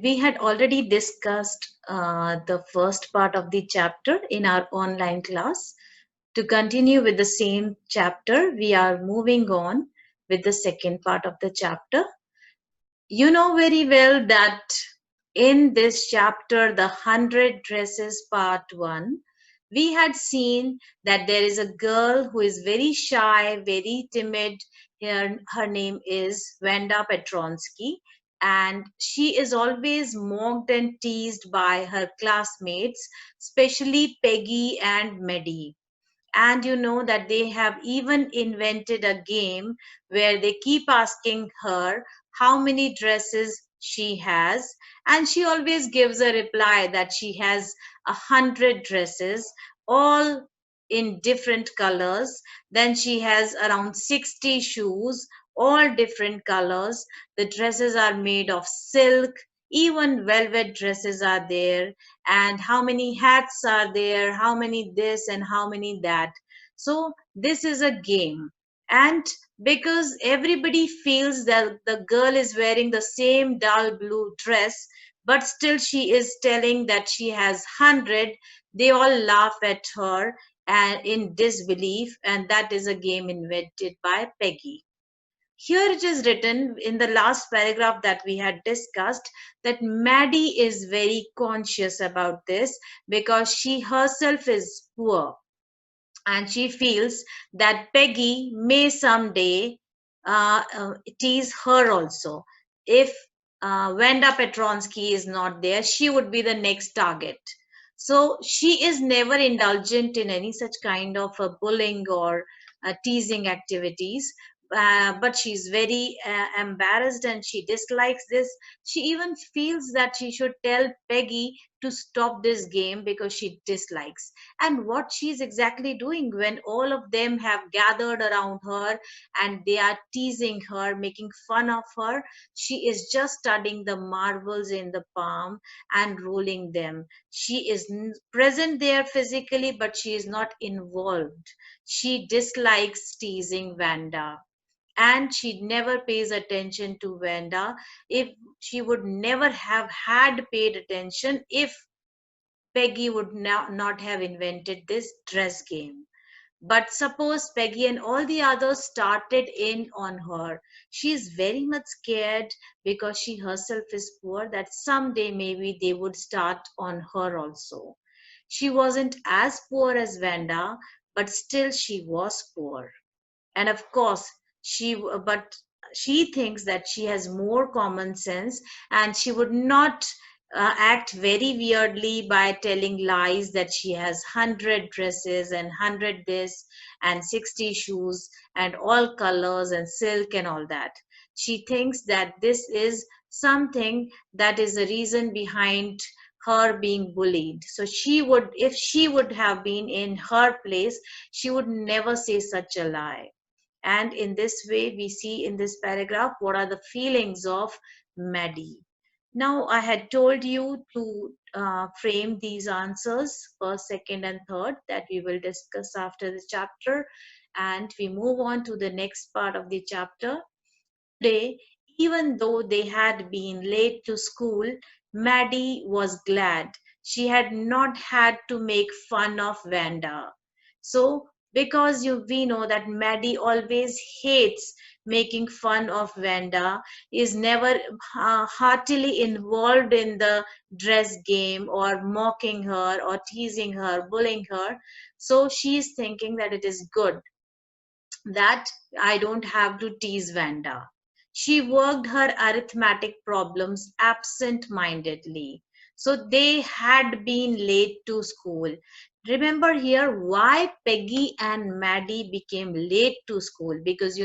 we had already discussed the first part of the chapter in our online class. To continue with the same chapter, we are moving on with the second part of the chapter. You know very well that in this chapter, the 100 Dresses Part 1, we had seen that there is a girl who is very shy, very timid. Her name is Vanda Petronsky, and she is always mocked and teased by her classmates, especially Peggy and Maddie. And you know that they have even invented a game where they keep asking her how many dresses she has, and she always gives a reply that she has 100 dresses, all in different colors. Then she has around 60 shoes, all different colors. The dresses are made of silk, even velvet dresses are there. And how many hats are there, how many this and how many that. So this is a game. And because everybody feels that the girl is wearing the same dull blue dress, but still she is telling that she has 100, they all laugh at her and in disbelief, and that is a game invented by Peggy. Here it is written in the last paragraph that we had discussed that Maddie is very conscious about this because she herself is poor, and she feels that Peggy may someday tease her also. If Wanda Petronsky is not there, she would be the next target. So she is never indulgent in any such kind of bullying or teasing activities. But she's very embarrassed and she dislikes this. She even feels that she should tell Peggy to stop this game because she dislikes. And what she's exactly doing when all of them have gathered around her and they are teasing her, making fun of her, she is just studying the marbles in the palm and rolling them. She is present there physically, but she is not involved. She dislikes teasing Vanda, and she never pays attention to Vanda. If she would never have had paid attention if Peggy would not have invented this dress game. But suppose Peggy and all the others started in on her. She is very much scared because she herself is poor that someday maybe they would start on her also. She wasn't as poor as Vanda, but still she was poor. And of course, but she thinks that she has more common sense and she would not act very weirdly by telling lies that she has 100 dresses and 100 this and 60 shoes and all colors and silk and all that. She thinks that this is something that is the reason behind her being bullied. So she would, if she would have been in her place, she would never say such a lie. And in this way, we see in this paragraph what are the feelings of Maddie. Now, I had told you to frame these answers, first, second, and third, that we will discuss after the chapter. And we move on to the next part of the chapter. Today, even though they had been late to school, Maddie was glad she had not had to make fun of Vanda. So, because we know that Maddie always hates making fun of Vanda, is never heartily involved in the dress game or mocking her or teasing her, bullying her. So she's thinking that it is good that I don't have to tease Vanda. She worked her arithmetic problems absent mindedly. So they had been late to school. Remember here why Peggy and Maddie became late to school, because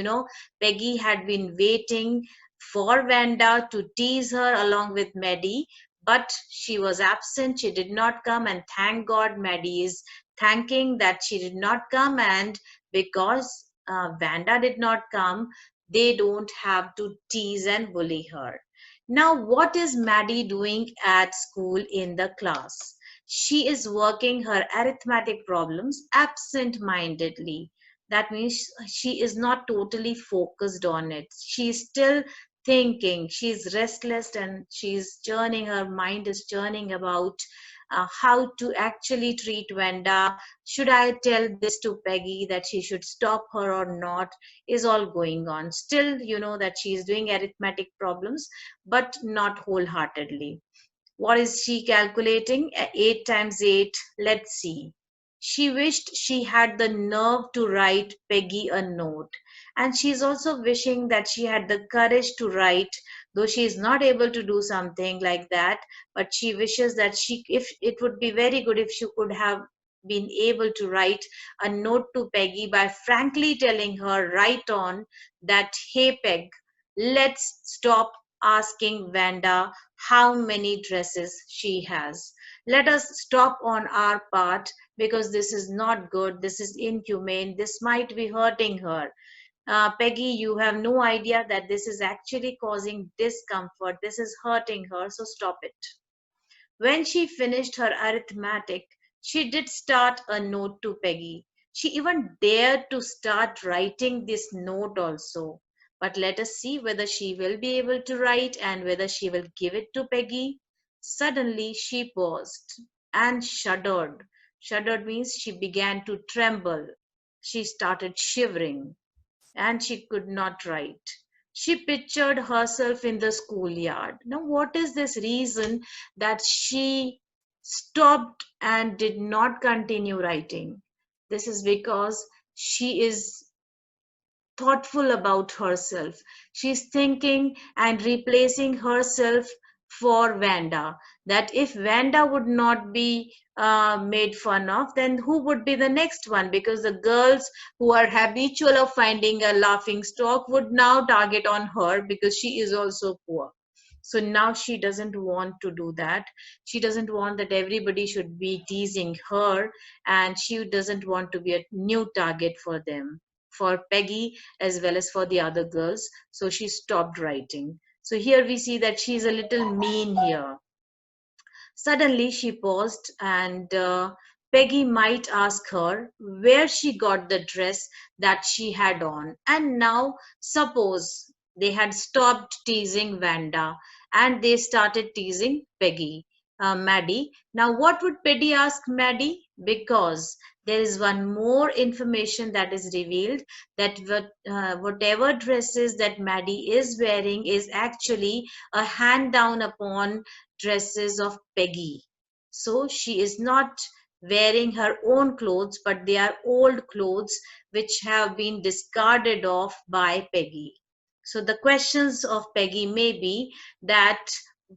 Peggy had been waiting for Vanda to tease her along with Maddie, but she was absent. She did not come, and thank God Maddie is thanking that she did not come, and because Vanda did not come, they don't have to tease and bully her. Now, what is Maddie doing at school in the class? She is working her arithmetic problems absent mindedly. That means she is not totally focused on it. She is still thinking. She's restless and she's churning, her mind is churning about how to actually treat Vanda. Should I tell this to Peggy that she should stop her or not? Is all going on. Still, you know that she is doing arithmetic problems, but not wholeheartedly. What is she calculating? 8 times 8. Let's see. She wished she had the nerve to write Peggy a note. And she's also wishing that she had the courage to write, though she is not able to do something like that. But she wishes that if it would be very good if she could have been able to write a note to Peggy by frankly telling her right on that, hey, Peg, let's stop asking Vanda how many dresses she has. Let us stop on our part because this is not good, this is inhumane, this might be hurting her. Peggy, you have no idea that this is actually causing discomfort, this is hurting her, so stop it. When she finished her arithmetic, she did start a note to Peggy. She even dared to start writing this note also. But let us see whether she will be able to write and whether she will give it to Peggy. Suddenly she paused and shuddered. Shuddered means she began to tremble. She started shivering and she could not write. She pictured herself in the schoolyard. Now, what is this reason that she stopped and did not continue writing? This is because she is thoughtful about herself. She's thinking and replacing herself for Vanda. That if Vanda would not be made fun of, then who would be the next one? Because the girls who are habitual of finding a laughing stock would now target on her because she is also poor. So now she doesn't want to do that. She doesn't want that everybody should be teasing her, and she doesn't want to be a new target for them, for Peggy as well as for the other girls. So she stopped writing. So here we see that she's a little mean here. Suddenly she paused, and Peggy might ask her where she got the dress that she had on. And now, suppose they had stopped teasing Vanda and they started teasing Peggy, Maddie. Now, what would Peggy ask Maddie? Because there is one more information that is revealed, that whatever dresses that Maddie is wearing is actually a hand down upon dresses of Peggy. So she is not wearing her own clothes, but they are old clothes which have been discarded off by Peggy. So the questions of Peggy may be that,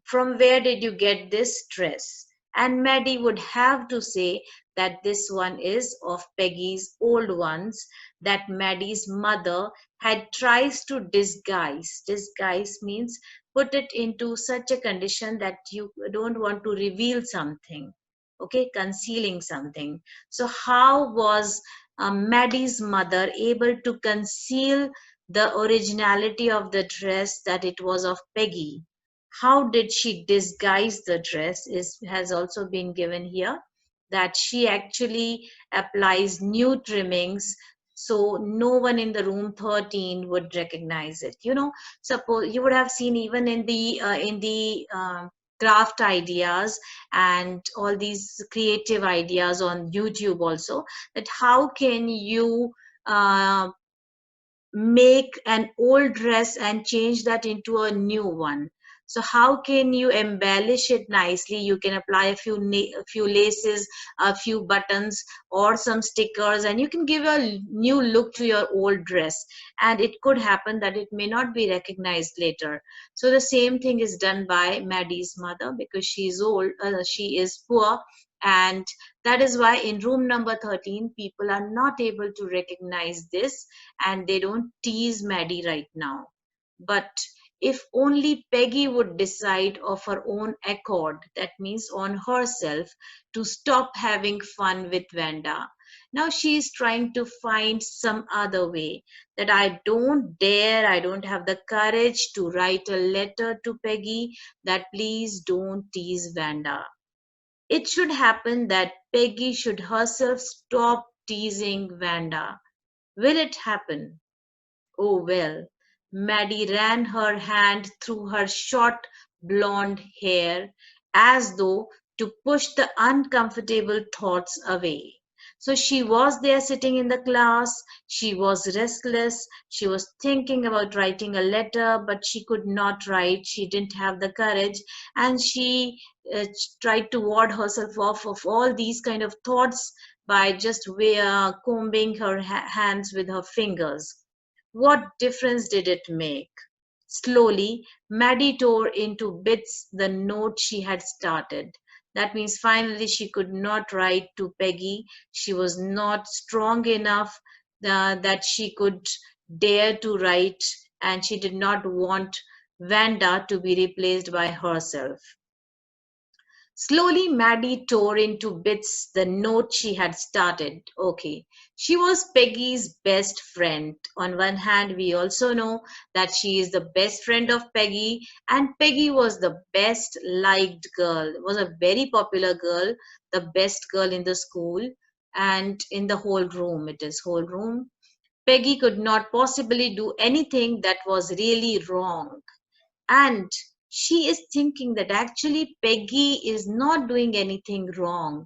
from where did you get this dress? And Maddie would have to say that this one is of Peggy's old ones that Maddie's mother had tries to disguise. Disguise means put it into such a condition that you don't want to reveal something, okay, concealing something. So how was Maddie's mother able to conceal the originality of the dress, that it was of Peggy? How did she disguise the dress is has also been given here, that she actually applies new trimmings so no one in the room 13 would recognize it. You know, suppose you would have seen even in the craft ideas and all these creative ideas on YouTube also, that how can you uh, make an old dress and change that into a new one. So how can you embellish it nicely? You can apply a few laces, a few buttons, or some stickers, and you can give a new look to your old dress. And it could happen that it may not be recognized later. So the same thing is done by Maddie's mother, because she is old, she is poor, and that is why in room number 13 people are not able to recognize this, and they don't tease Maddie right now. But if only Peggy would decide of her own accord, that means on herself, to stop having fun with Vanda. Now she is trying to find some other way, that I don't dare, I don't have the courage to write a letter to Peggy that please don't tease Vanda. It should happen that Peggy should herself stop teasing Vanda. Will it happen? Oh well, Maddie ran her hand through her short blonde hair as though to push the uncomfortable thoughts away. So she was there sitting in the class. She was restless. She was thinking about writing a letter, but she could not write. She didn't have the courage. And she tried to ward herself off of all these kind of thoughts by just combing her hands with her fingers. What difference did it make? Slowly, Maddie tore into bits the note she had started. That means finally she could not write to Peggy. She was not strong enough that she could dare to write, and she did not want Vanda to be replaced by herself. Slowly, Maddie tore into bits the note she had started. Okay, she was Peggy's best friend. On one hand, we also know that she is the best friend of Peggy, and Peggy was the best liked girl, was a very popular girl, the best girl in the school and in the whole room. It is whole room. Peggy could not possibly do anything that was really wrong, and she is thinking that actually Peggy is not doing anything wrong.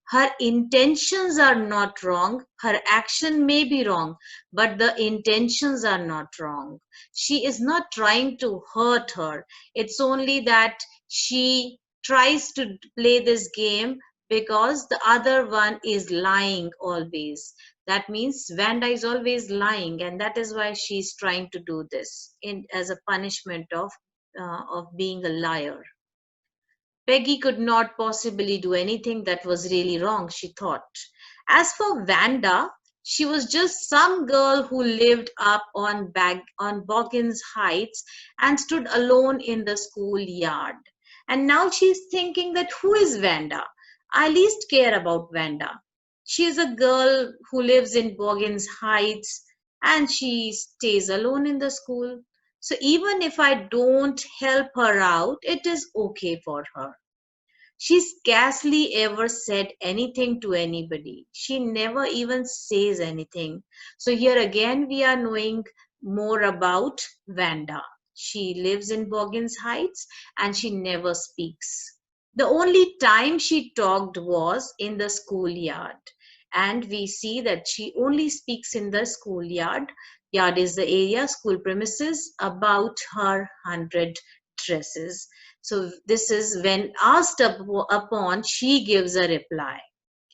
Her intentions are not wrong. Her action may be wrong, but the intentions are not wrong. She is not trying to hurt her. It's only that she tries to play this game because the other one is lying always. That means Vanda is always lying, and that is why she's trying to do this in as a punishment of being a liar. Peggy could not possibly do anything that was really wrong, she thought. As for Vanda, she was just some girl who lived up on Boggins Heights and stood alone in the schoolyard. And now she's thinking that who is Vanda? I least care about Vanda. She is a girl who lives in Boggins Heights and she stays alone in the school. So even if I don't help her out, it is okay for her. She scarcely ever said anything to anybody. She never even says anything. So here again we are knowing more about Vanda. She lives in Boggins Heights and she never speaks. The only time she talked was in the schoolyard. And we see that she only speaks in the schoolyard. Yard is the area, school premises, about her 100 dresses. So this is when asked upon, she gives a reply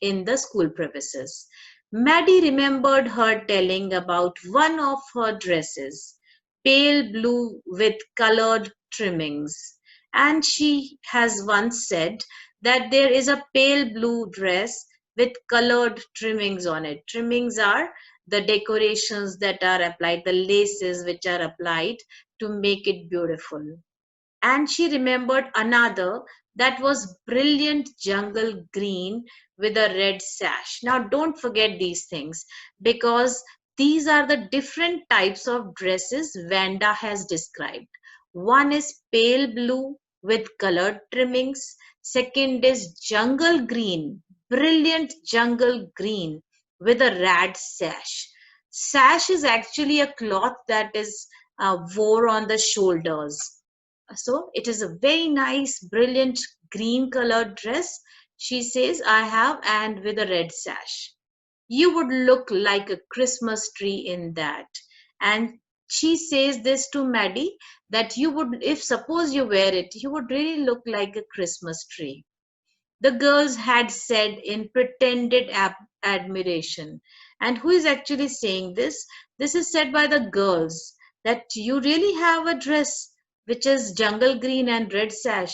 in the school premises. Maddie remembered her telling about one of her dresses, pale blue with colored trimmings. And she has once said that there is a pale blue dress with colored trimmings on it. Trimmings are the decorations that are applied, the laces which are applied to make it beautiful. And she remembered another that was brilliant jungle green with a red sash. Now, don't forget these things because these are the different types of dresses Vanda has described. One is pale blue with colored trimmings, second is jungle green, brilliant jungle green with a red sash. Sash is actually a cloth that is wore on the shoulders. So it is a very nice, brilliant green colored dress. She says, I have, and with a red sash. You would look like a Christmas tree in that. And she says this to Maddie that you would, if suppose you wear it, you would really look like a Christmas tree. The girls had said in pretended admiration. And who is actually saying this? This is said by the girls that you really have a dress which is jungle green and red sash.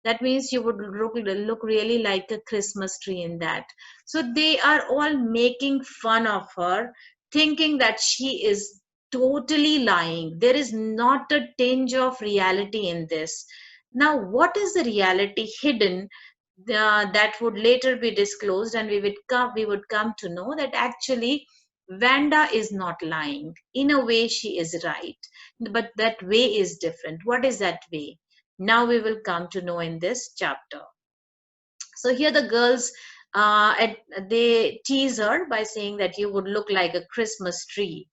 That means you would look really like a Christmas tree in that. So they are all making fun of her, thinking that she is totally lying. There is not a tinge of reality in this. Now, what is the reality hidden that would later be disclosed, and we would come to know that actually Vanda is not lying. In a way, she is right, but that way is different. What is that way? Now we will come to know in this chapter. So here the girls, they tease her by saying that you would look like a Christmas tree.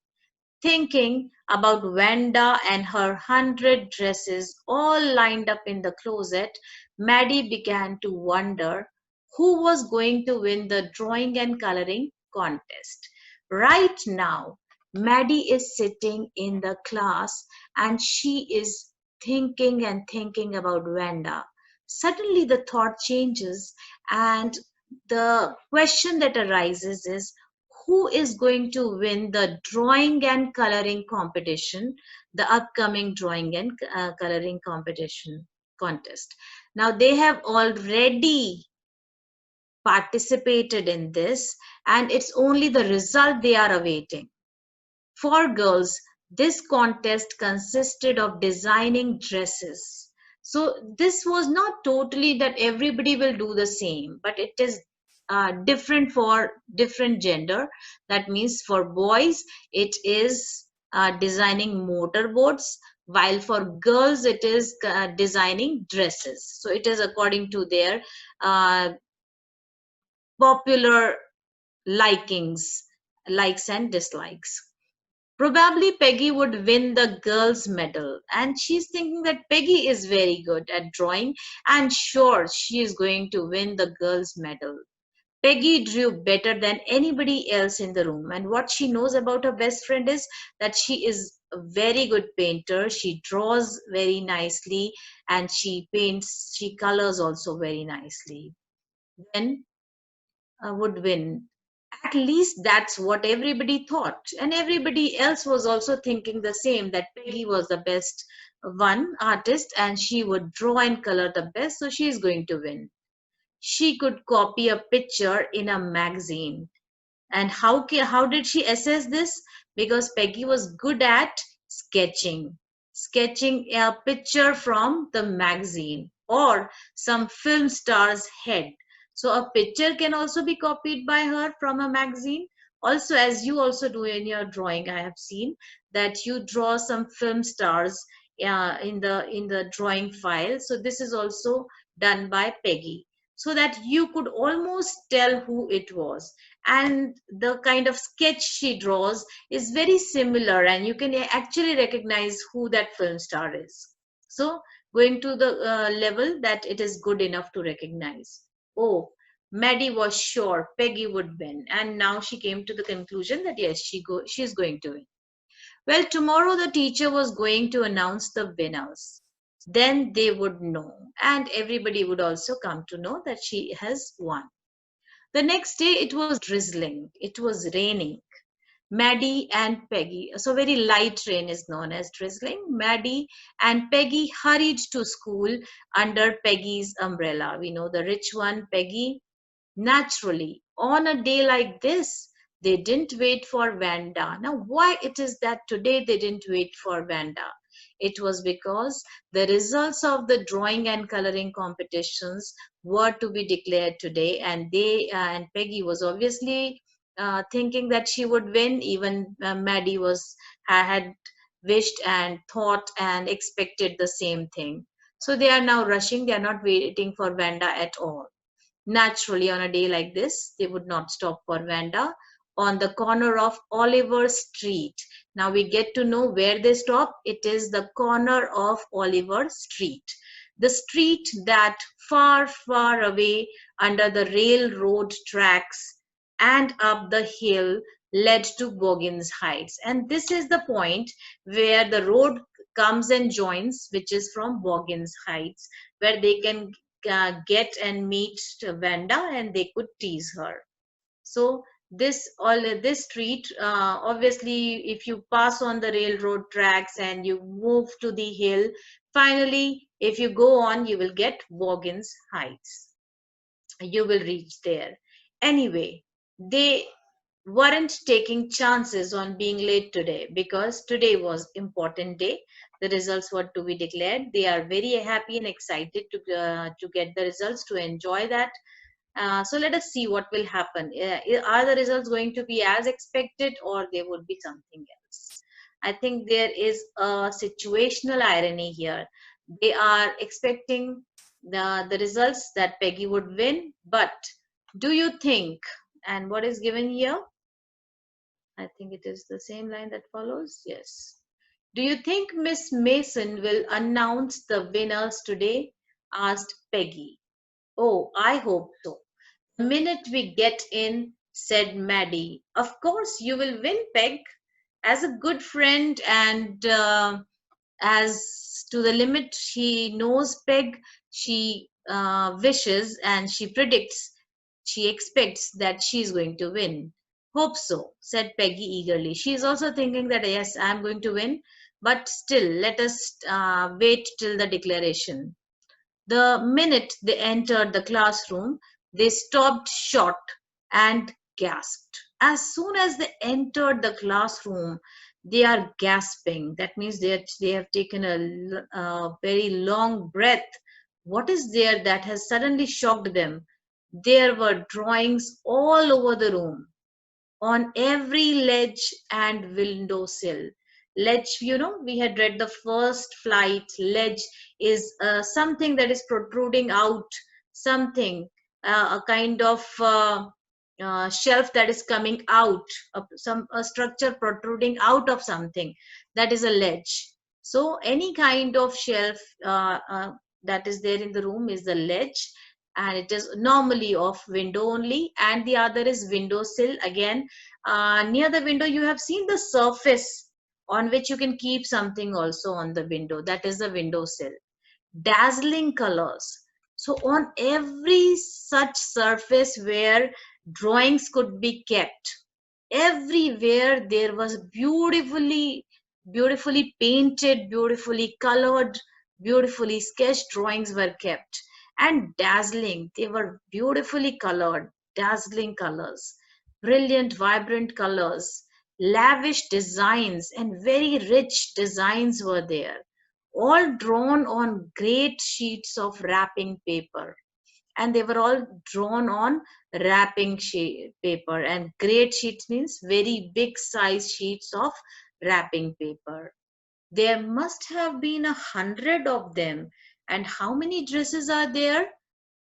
Thinking about Wanda and her 100 dresses all lined up in the closet, Maddie began to wonder who was going to win the drawing and coloring contest. Right now, Maddie is sitting in the class and she is thinking and thinking about Wanda. Suddenly, the thought changes, and the question that arises is, who is going to win the drawing and coloring competition, the upcoming drawing and coloring competition contest? Now, they have already participated in this, and it's only the result they are awaiting. For girls, this contest consisted of designing dresses. So this was not totally that everybody will do the same, but it is different for different gender. That means for boys, it is designing motorboats, while for girls, it is designing dresses. So it is according to their uh, popular likings, likes and dislikes. Probably Peggy would win the girls' medal, and she's thinking that Peggy is very good at drawing, and sure, she is going to win the girls' medal. Peggy drew better than anybody else in the room, and what she knows about her best friend is that she is a very good painter. She draws very nicely, and she paints, she colors also very nicely. Then would win. At least that's what everybody thought. And everybody else was also thinking the same, that Peggy was the best one artist and she would draw and color the best, so she is going to win. She could copy a picture in a magazine. And how did she assess this? Because Peggy was good at sketching a picture from the magazine or some film star's head. So a picture can also be copied by her from a magazine. Also, as you also do in your drawing, I have seen that you draw some film stars in the drawing file. So this is also done by Peggy, so that you could almost tell who it was, and the kind of sketch she draws is very similar, and you can actually recognize who that film star is. So going to the level that it is good enough to recognize. Oh, Maddie was sure Peggy would win, and now she came to the conclusion that yes, she is going to win. Well, tomorrow the teacher was going to announce the winners. Then they would know, and everybody would also come to know that she has won. The next day it was drizzling, it was raining. Maddie and Peggy, so very light rain is known as drizzling. Maddie and Peggy hurried to school under Peggy's umbrella. We know the rich one, Peggy. Naturally, on a day like this, they didn't wait for Vanda. Now, why it is that today they didn't wait for Vanda? It was because the results of the drawing and coloring competitions were to be declared today, and they and Peggy was obviously thinking that she would win. Even Maddie had wished and thought and expected the same thing. So they are now rushing. They are not waiting for Vanda at all. Naturally, on a day like this, they would not stop for Vanda on the corner of Oliver Street. Now we get to know where they stop. It is the corner of Oliver Street, the street that far, far away under the railroad tracks and up the hill led to Boggins Heights. And this is the point where the road comes and joins, which is from Boggins Heights, where they can get and meet Vanda and they could tease her. So this street, obviously, if you pass on the railroad tracks and you move to the hill, finally, if you go on, you will get Boggins Heights. You will reach there. Anyway, they weren't taking chances on being late today because today was important day. The results were to be declared. They are very happy and excited to get the results, to enjoy that. So let us see what will happen. Are the results going to be as expected, or there would be something else? I think there is a situational irony here. They are expecting the results that Peggy would win, but do you think, and what is given here? I think it is the same line that follows. Yes. Do you think Miss Mason will announce the winners today? Asked Peggy. Oh, I hope so. The minute we get in, said Maddie. Of course, you will win, Peg. As a good friend and as to the limit she knows Peg, she wishes and she predicts, she expects that she's going to win. Hope so, said Peggy eagerly. She is also thinking that yes, I'm going to win, but still, let us wait till the declaration. The minute they entered the classroom, they stopped short and gasped. As soon as they entered the classroom, they are gasping. That means they have taken a very long breath. What is there that has suddenly shocked them? There were drawings all over the room, on every ledge and windowsill. Ledge, we had read the first flight. Ledge is something that is protruding out, something, a kind of shelf that is coming out, a structure protruding out of something. That is a ledge. So any kind of shelf that is there in the room is the ledge, and it is normally of window only, and the other is windowsill. Again, near the window you have seen the surface on which you can keep something also on the window. That is the windowsill. Dazzling colors. So on every such surface where drawings could be kept, everywhere there was beautifully painted, beautifully colored, beautifully sketched drawings were kept. And dazzling, they were beautifully colored, dazzling colors, brilliant vibrant colors, lavish designs and very rich designs were there, all drawn on great sheets of wrapping paper. And they were all drawn on wrapping paper, and great sheets means very big size sheets of wrapping paper. There must have been 100 of them. And how many dresses are there?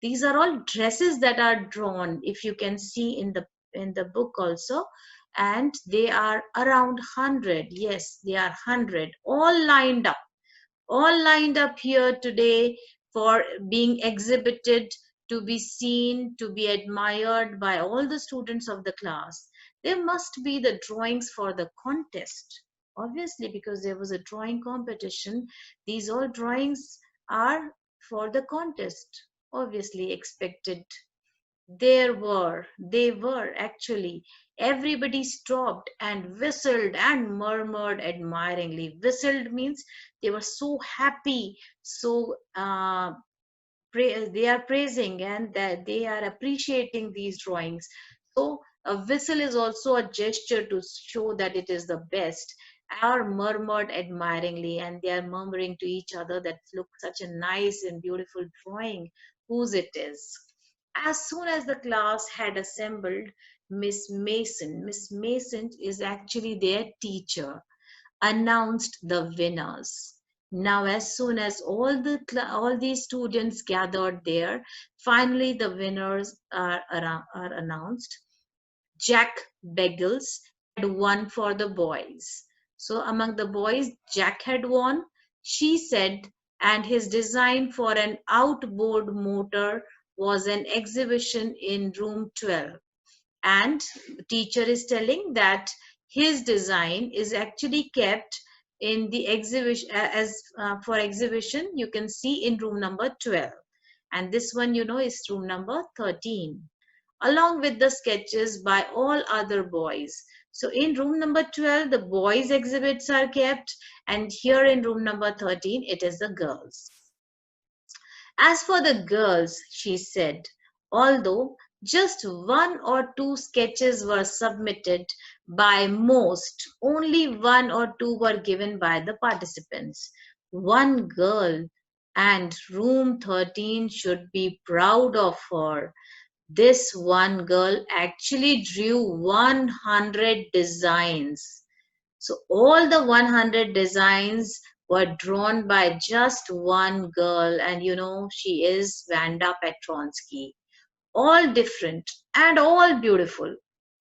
These are all dresses that are drawn, if you can see in the book also, and they are around 100. Yes, they are 100, all lined up here today for being exhibited, to be seen, to be admired by all the students of the class. There must be the drawings for the contest. Obviously, because there was a drawing competition, these all drawings are for the contest. Obviously expected. They were actually. Everybody stopped and whistled and murmured admiringly. Whistled means they were so happy, so they are praising and that they are appreciating these drawings. So a whistle is also a gesture to show that it is the best. Are murmured admiringly, and they are murmuring to each other that look such a nice and beautiful drawing, whose it is. As soon as the class had assembled, Miss Mason is actually their teacher, announced the winners. Now, as soon as all these students gathered there, finally the winners are announced. Jack Beggles had won for the boys. So among the boys, Jack had won, she said, and his design for an outboard motor was an exhibition in room 12. And the teacher is telling that his design is actually kept in the exhibition, as for exhibition you can see in room number 12, and this one is room number 13, along with the sketches by all other boys. So in room number 12 the boys exhibits are kept, and here in room number 13 it is the girls. As for the girls, she said, although just one or two sketches were submitted by most, only one or two were given by the participants. One girl, and room 13 should be proud of her. This one girl actually drew 100 designs. So all the 100 designs were drawn by just one girl, and she is Wanda Petronsky. All different and all beautiful.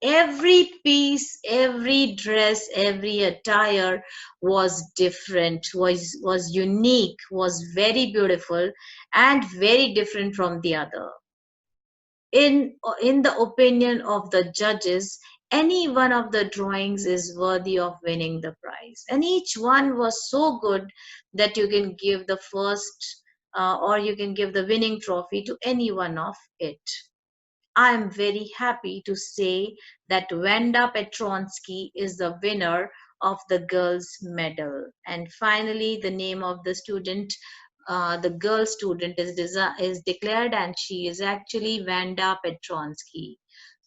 Every piece, every dress, every attire was different, was unique, was very beautiful, and very different from the other. In the opinion of the judges, any one of the drawings is worthy of winning the prize, and each one was so good that you can give the first or you can give the winning trophy to any one of it. I am very happy to say that Wanda Petronsky is the winner of the girls' medal. And finally, the name of the student, the girl student, is declared, and she is actually Wanda Petronsky.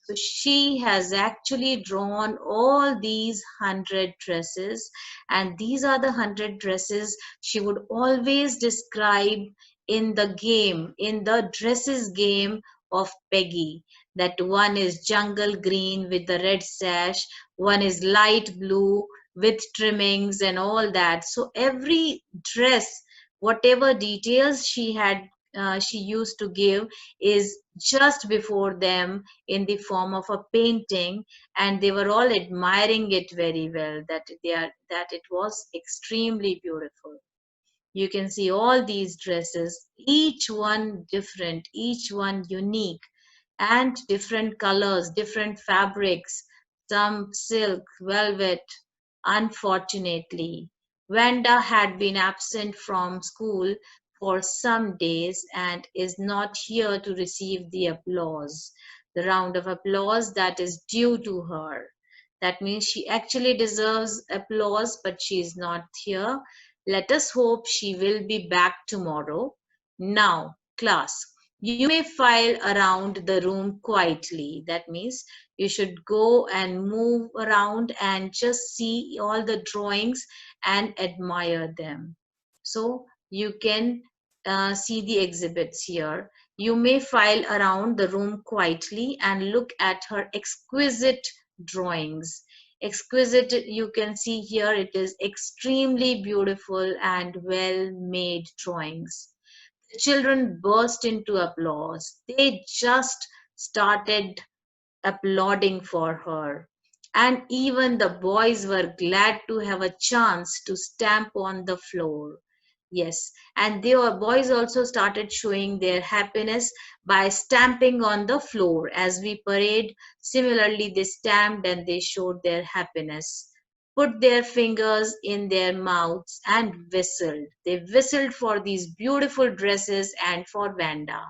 So she has actually drawn all these 100 dresses, and these are the 100 dresses she would always describe in the game, in the dresses game of Peggy. That one is jungle green with the red sash, one is light blue with trimmings and all that. So every dress, whatever details she used to give is just before them in the form of a painting, and they were all admiring it very well, that it was extremely beautiful. You can see all these dresses, each one different, each one unique, and different colors, different fabrics, some silk, velvet. Unfortunately, Wanda had been absent from school for some days and is not here to receive the applause, the round of applause that is due to her. That means she actually deserves applause, but she is not here. Let us hope she will be back tomorrow. Now, class, you may file around the room quietly. That means you should go and move around and just see all the drawings and admire them. So you can see the exhibits here. You may file around the room quietly and look at her exquisite drawings. Exquisite, you can see here, it is extremely beautiful and well made drawings. The children burst into applause. They just started applauding for her. And even the boys were glad to have a chance to stamp on the floor. Yes, and the boys also started showing their happiness by stamping on the floor. As we parade, similarly, they stamped and they showed their happiness. Put their fingers in their mouths and whistled. They whistled for these beautiful dresses and for Vanda,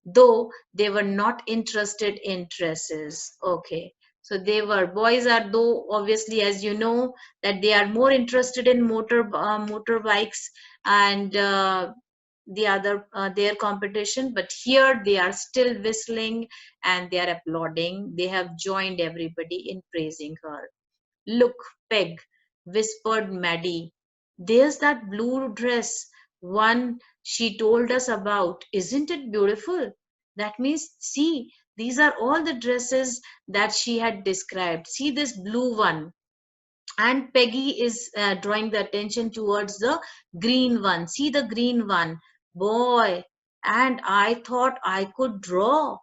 though they were not interested in dresses. Okay, so they were, boys are, though obviously, as you know, that they are more interested in motorbikes and the other their competition, but here they are still whistling and they are applauding. They have joined everybody in praising her. Look, Peg, whispered Maddie. There's that blue dress, one she told us about. Isn't it beautiful? That means, see, these are all the dresses that she had described. See this blue one. And Peggy is drawing the attention towards the green one. See the green one. Boy, and I thought I could draw.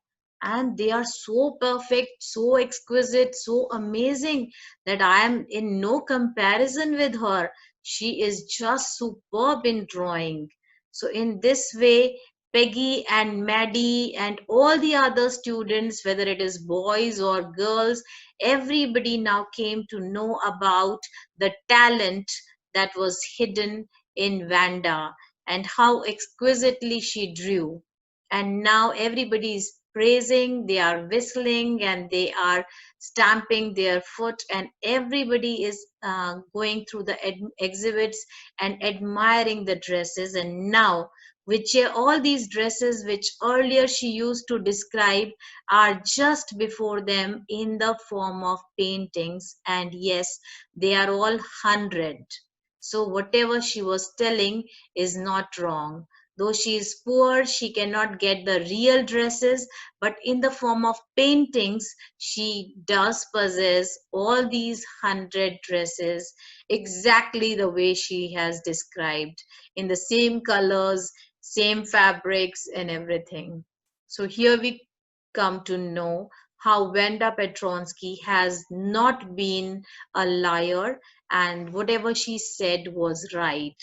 And they are so perfect, so exquisite, so amazing that I am in no comparison with her. She is just superb in drawing. So, in this way, Peggy and Maddie and all the other students, whether it is boys or girls, everybody now came to know about the talent that was hidden in Vanda and how exquisitely she drew. And now everybody is praising, they are whistling, and they are stamping their foot, and everybody is going through the exhibits and admiring the dresses. And now, which all these dresses which earlier she used to describe are just before them in the form of paintings, and yes, they are all 100. So whatever she was telling is not wrong. Though she is poor, she cannot get the real dresses, but in the form of paintings, she does possess all these 100 dresses exactly the way she has described, in the same colors, same fabrics, and everything. So here we come to know how Wanda Petronsky has not been a liar and whatever she said was right.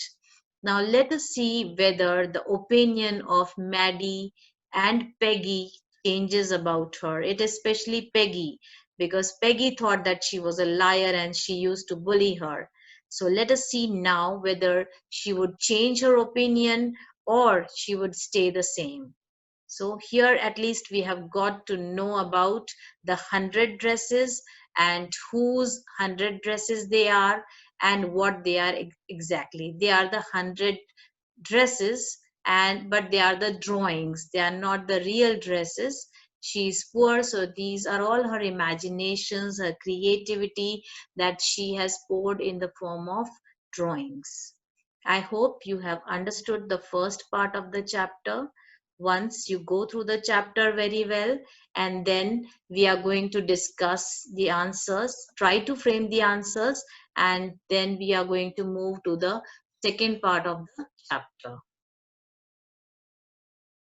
Now let us see whether the opinion of Maddie and Peggy changes about her. It is especially Peggy, because Peggy thought that she was a liar and she used to bully her. So let us see now whether she would change her opinion or she would stay the same. So here at least we have got to know about the 100 dresses and whose 100 dresses they are and what they are exactly. They are the 100 dresses, and but they are the drawings, they are not the real dresses. She's poor, so these are all her imaginations, her creativity that she has poured in the form of drawings. I hope you have understood the first part of the chapter. Once you go through the chapter very well, and then we are going to discuss the answers, try to frame the answers, and then we are going to move to the second part of the chapter.